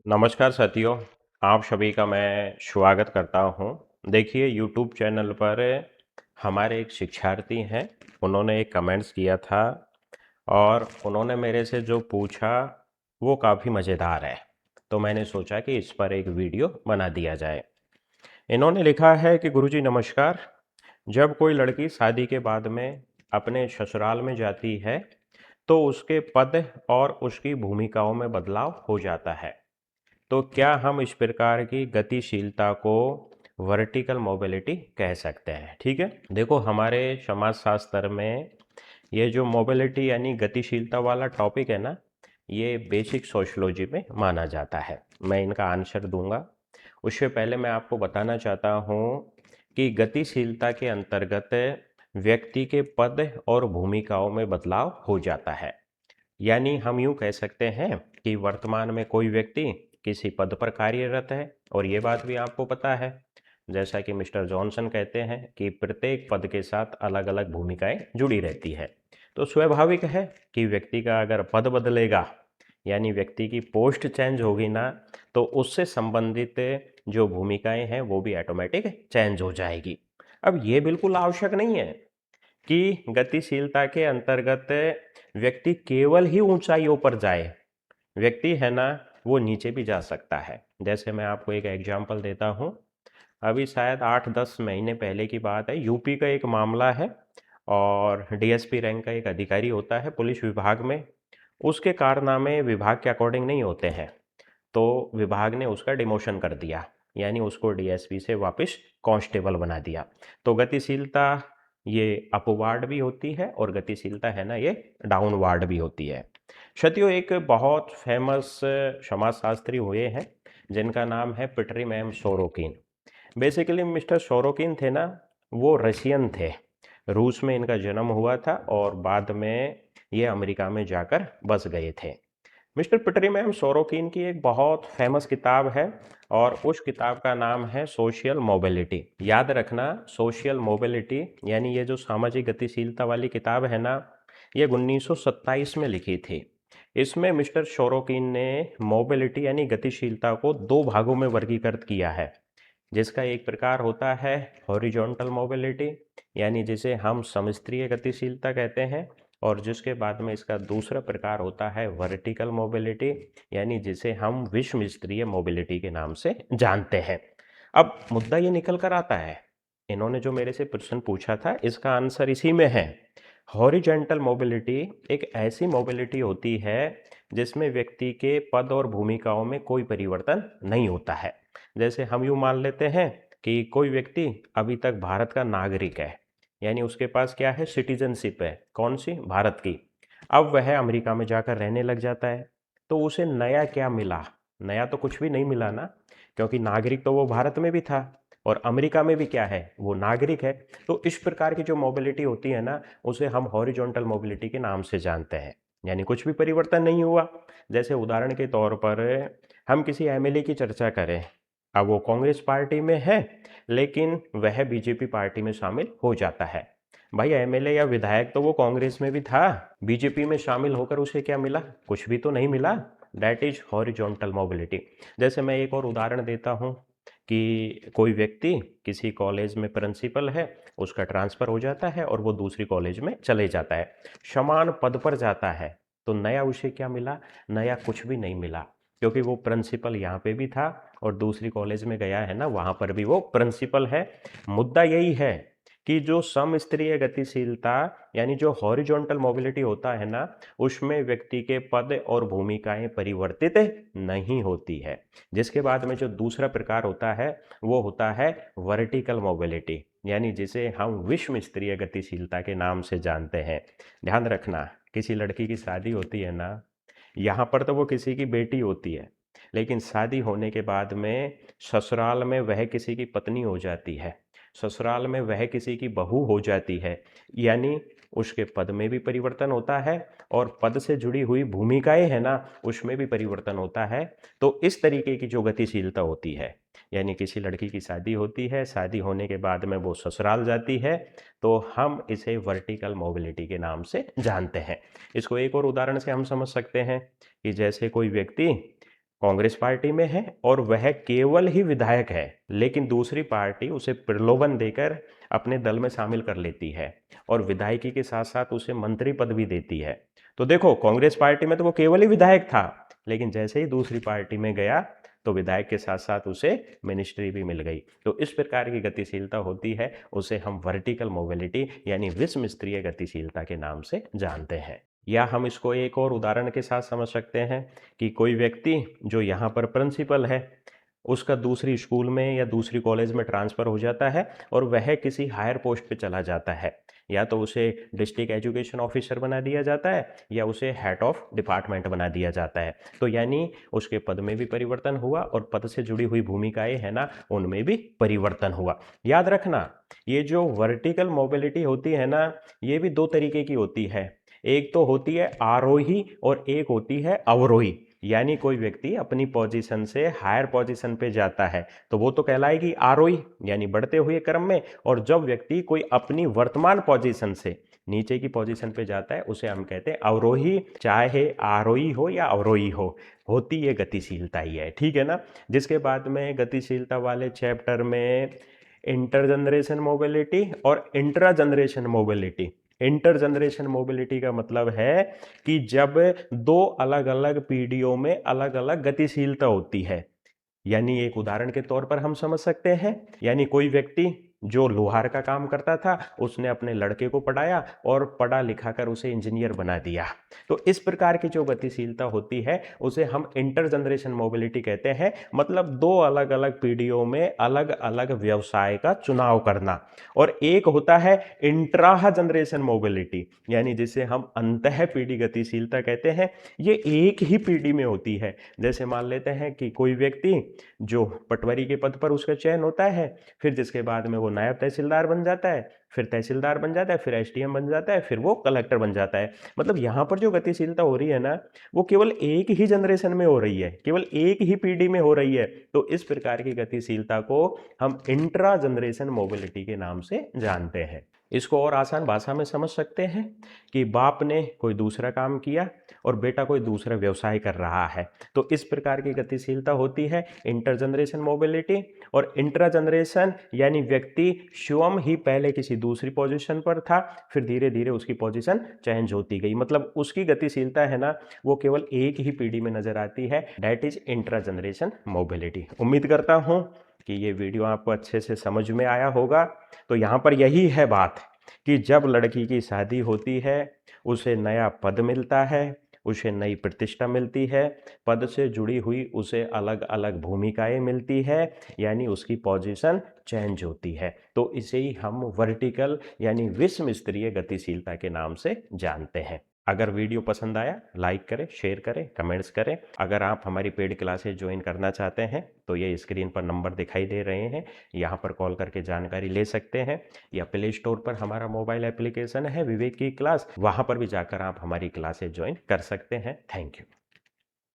नमस्कार साथियों, आप सभी का मैं स्वागत करता हूं। देखिए यूट्यूब चैनल पर हमारे एक शिक्षार्थी हैं, उन्होंने एक कमेंट्स किया था और उन्होंने मेरे से जो पूछा वो काफ़ी मज़ेदार है। तो मैंने सोचा कि इस पर एक वीडियो बना दिया जाए। इन्होंने लिखा है कि गुरुजी नमस्कार, जब कोई लड़की शादी के बाद में अपने ससुराल में जाती है तो उसके पद और उसकी भूमिकाओं में बदलाव हो जाता है। तो क्या हम इस प्रकार की गतिशीलता को वर्टिकल मोबिलिटी कह सकते हैं? ठीक है, देखो हमारे समाजशास्त्र में ये जो मोबिलिटी यानी गतिशीलता वाला टॉपिक है ना, ये बेसिक सोशियोलॉजी में माना जाता है। मैं इनका आंसर दूंगा। उससे पहले मैं आपको बताना चाहता हूँ कि गतिशीलता के अंतर्गत व्यक्ति के पद और भूमिकाओं में बदलाव हो जाता है। यानी हम यूँ कह सकते हैं कि वर्तमान में कोई व्यक्ति किसी पद पर कार्यरत है और ये बात भी आपको पता है, जैसा कि मिस्टर जॉनसन कहते हैं कि प्रत्येक पद के साथ अलग अलग भूमिकाएं जुड़ी रहती है। तो स्वाभाविक है कि व्यक्ति का अगर पद बदलेगा यानी व्यक्ति की पोस्ट चेंज होगी ना, तो उससे संबंधित जो भूमिकाएं हैं वो भी ऑटोमेटिक चेंज हो जाएगी। अब ये बिल्कुल आवश्यक नहीं है कि गतिशीलता के अंतर्गत व्यक्ति केवल ही ऊंचाइयों पर जाए। व्यक्ति है ना, वो नीचे भी जा सकता है। जैसे मैं आपको एक एग्जांपल देता हूँ। अभी शायद 8-10 महीने पहले की बात है, यूपी का एक मामला है और डीएसपी रैंक का एक अधिकारी होता है पुलिस विभाग में। उसके कारनामे विभाग के अकॉर्डिंग नहीं होते हैं, तो विभाग ने उसका डिमोशन कर दिया, यानी उसको डीएसपी से वापस कांस्टेबल बना दिया। तो गतिशीलता ये अपवार्ड भी होती है और गतिशीलता है ना, ये डाउनवार्ड भी होती है। क्षत्रियो एक बहुत फेमस समाजशास्त्री हुए हैं जिनका नाम है Pitirim Sorokin. Basically mister Sorokin थे ना, वो रशियन थे। रूस में इनका जन्म हुआ था और बाद में ये अमेरिका में जाकर बस गए थे। मिस्टर पिटरी मैम सोरोकिन की एक बहुत फेमस किताब है और उस किताब का नाम है सोशल मोबिलिटी। याद रखना, सोशल मोबिलिटी यानी ये जो सामाजिक गतिशीलता वाली किताब है ना, ये 1927 में लिखी थी। इसमें मिस्टर सोरोकिन ने मोबिलिटी यानी गतिशीलता को दो भागों में वर्गीकृत किया है, जिसका एक प्रकार होता है हॉरिजॉन्टल मोबिलिटी, यानी जिसे हम समस्तरीय गतिशीलता कहते हैं, और जिसके बाद में इसका दूसरा प्रकार होता है वर्टिकल मोबिलिटी, यानी जिसे हम विषमस्तरीय मोबिलिटी के नाम से जानते हैं। अब मुद्दा ये निकल कर आता है, इन्होंने जो मेरे से प्रश्न पूछा था इसका आंसर इसी में है। हॉरिजॉन्टल मोबिलिटी एक ऐसी मोबिलिटी होती है जिसमें व्यक्ति के पद और भूमिकाओं में कोई परिवर्तन नहीं होता है। जैसे हम यूँ मान लेते हैं कि कोई व्यक्ति अभी तक भारत का नागरिक है, यानी उसके पास क्या है, सिटीजनशिप है। कौन सी? भारत की। अब वह अमेरिका में जाकर रहने लग जाता है, तो उसे नया क्या मिला? नया तो कुछ भी नहीं मिला ना, क्योंकि नागरिक तो वो भारत में भी था और अमेरिका में भी क्या है, वो नागरिक है। तो इस प्रकार की जो मोबिलिटी होती है ना, उसे हम हॉरिजॉन्टल मोबिलिटी के नाम से जानते हैं, यानी कुछ भी परिवर्तन नहीं हुआ। जैसे उदाहरण के तौर पर हम किसी एमएलए की चर्चा करें, अब वो कांग्रेस पार्टी में है लेकिन वह बीजेपी पार्टी में शामिल हो जाता है। भाई एमएलए या विधायक तो वो कांग्रेस में भी था, बीजेपी में शामिल होकर उसे क्या मिला? कुछ भी तो नहीं मिला। That is horizontal mobility. जैसे मैं एक और उदाहरण देता हूँ कि कोई व्यक्ति किसी कॉलेज में प्रिंसिपल है, उसका ट्रांसफ़र हो जाता है और वो दूसरी कॉलेज में चले जाता है, समान पद पर जाता है। तो नया उसे क्या मिला? नया कुछ भी नहीं मिला, क्योंकि वो प्रिंसिपल यहाँ पे भी था और दूसरी कॉलेज में गया है ना, वहाँ पर भी वो प्रिंसिपल है। मुद्दा यही है कि जो समस्तरीय गतिशीलता यानी जो हॉरिजॉन्टल मोबिलिटी होता है ना, उसमें व्यक्ति के पद और भूमिकाएं परिवर्तित नहीं होती है। जिसके बाद में जो दूसरा प्रकार होता है वो होता है वर्टिकल मोबिलिटी, यानी जिसे हम विषम स्तरीय गतिशीलता के नाम से जानते हैं। ध्यान रखना, किसी लड़की की शादी होती है ना, यहाँ पर तो वो किसी की बेटी होती है, लेकिन शादी होने के बाद में ससुराल में वह किसी की पत्नी हो जाती है, ससुराल में वह किसी की बहू हो जाती है, यानी उसके पद में भी परिवर्तन होता है और पद से जुड़ी हुई भूमिकाएं हैं ना, उसमें भी परिवर्तन होता है। तो इस तरीके की जो गतिशीलता होती है, यानी किसी लड़की की शादी होती है, शादी होने के बाद में वो ससुराल जाती है, तो हम इसे वर्टिकल मोबिलिटी के नाम से जानते हैं। इसको एक और उदाहरण से हम समझ सकते हैं कि जैसे कोई व्यक्ति कांग्रेस पार्टी में है और वह केवल ही विधायक है, लेकिन दूसरी पार्टी उसे प्रलोभन देकर अपने दल में शामिल कर लेती है और विधायकी के साथ साथ उसे मंत्री पद भी देती है। तो देखो, कांग्रेस पार्टी में तो वो केवल ही विधायक था, लेकिन जैसे ही दूसरी पार्टी में गया तो विधायक के साथ साथ उसे मिनिस्ट्री भी मिल गई। तो इस प्रकार की गतिशीलता होती है, उसे हम वर्टिकल मोबिलिटी यानी विषम स्तरीय गतिशीलता के नाम से जानते हैं। या हम इसको एक और उदाहरण के साथ समझ सकते हैं कि कोई व्यक्ति जो यहाँ पर प्रिंसिपल है, उसका दूसरी स्कूल में या दूसरी कॉलेज में ट्रांसफ़र हो जाता है और वह किसी हायर पोस्ट पे चला जाता है। या तो उसे डिस्ट्रिक्ट एजुकेशन ऑफिसर बना दिया जाता है या उसे हेड ऑफ डिपार्टमेंट बना दिया जाता है। तो यानी उसके पद में भी परिवर्तन हुआ और पद से जुड़ी हुई भूमिकाएं है ना, उनमें भी परिवर्तन हुआ। याद रखना, ये जो वर्टिकल मोबिलिटी होती है ना, ये भी दो तरीके की होती है। एक तो होती है आरोही और एक होती है अवरोही। यानी कोई व्यक्ति अपनी पोजीशन से हायर पोजीशन पे जाता है तो वो तो कहलाएगी आरोही यानी बढ़ते हुए क्रम में, और जब व्यक्ति कोई अपनी वर्तमान पोजीशन से नीचे की पोजीशन पे जाता है उसे हम कहते हैं अवरोही। चाहे आरोही हो या अवरोही हो, होती ये गतिशीलता ही है, ठीक है ना। जिसके बाद में गतिशीलता वाले चैप्टर में इंटर जनरेशन मोबिलिटी और intra generation mobility. Inter generation mobility का मतलब है कि जब दो अलग अलग पीढ़ियों में अलग अलग गतिशीलता होती है। यानी एक उदाहरण के तौर पर हम समझ सकते हैं, यानी कोई व्यक्ति जो लोहार का काम करता था, उसने अपने लड़के को पढ़ाया और पढ़ा लिखा कर उसे इंजीनियर बना दिया। तो इस प्रकार की जो गतिशीलता होती है उसे हम इंटर जनरेशन मोबिलिटी कहते हैं। मतलब दो अलग अलग पीढ़ियों में अलग अलग व्यवसाय का चुनाव करना। और एक होता है इंट्रा जनरेशन मोबिलिटी, यानी जिसे हम अंतः पीढ़ी गतिशीलता कहते हैं। ये एक ही पीढ़ी में होती है। जैसे मान लेते हैं कि कोई व्यक्ति जो पटवारी के पद पर उसका चयन होता है, फिर जिसके बाद में वो नायब तहसीलदार बन जाता है, फिर तहसीलदार बन जाता है, फिर एसडीएम बन जाता है, फिर वो कलेक्टर बन जाता है। मतलब यहाँ पर जो गतिशीलता हो रही है ना, वो केवल एक ही जनरेशन में हो रही है, केवल एक ही पीढ़ी में हो रही है। तो इस प्रकार की गतिशीलता को हम इंट्रा जनरेशन मोबिलिटी के नाम से जानते हैं। इसको और आसान भाषा में समझ सकते हैं कि बाप ने कोई दूसरा काम किया और बेटा कोई दूसरा व्यवसाय कर रहा है। तो इस प्रकार की गतिशीलता होती है इंटर जनरेशन मोबिलिटी। और इंट्रा जनरेशन यानी व्यक्ति स्वयं ही पहले किसी दूसरी पोजीशन पर था, फिर धीरे धीरे उसकी पोजीशन चेंज होती गई। मतलब उसकी गतिशीलता है ना, वो केवल एक ही पीढ़ी में नजर आती है। That is intra generation mobility. उम्मीद करता हूँ कि ये वीडियो आपको अच्छे से समझ में आया होगा। तो यहाँ पर यही है बात कि जब लड़की की शादी होती है, उसे नया पद मिलता है, उसे नई प्रतिष्ठा मिलती है, पद से जुड़ी हुई उसे अलग अलग भूमिकाएं मिलती है, यानी उसकी पोजीशन चेंज होती है। तो इसे ही हम वर्टिकल यानी विषम स्तरीय गतिशीलता के नाम से जानते हैं। अगर वीडियो पसंद आया, लाइक करें, शेयर करें, कमेंट्स करें। अगर आप हमारी पेड क्लासेज ज्वाइन करना चाहते हैं तो ये स्क्रीन पर नंबर दिखाई दे रहे हैं, यहाँ पर कॉल करके जानकारी ले सकते हैं। या प्ले स्टोर पर हमारा मोबाइल एप्लीकेशन है विवेक की क्लास, वहाँ पर भी जाकर आप हमारी क्लासेज ज्वाइन कर सकते हैं। Thank you.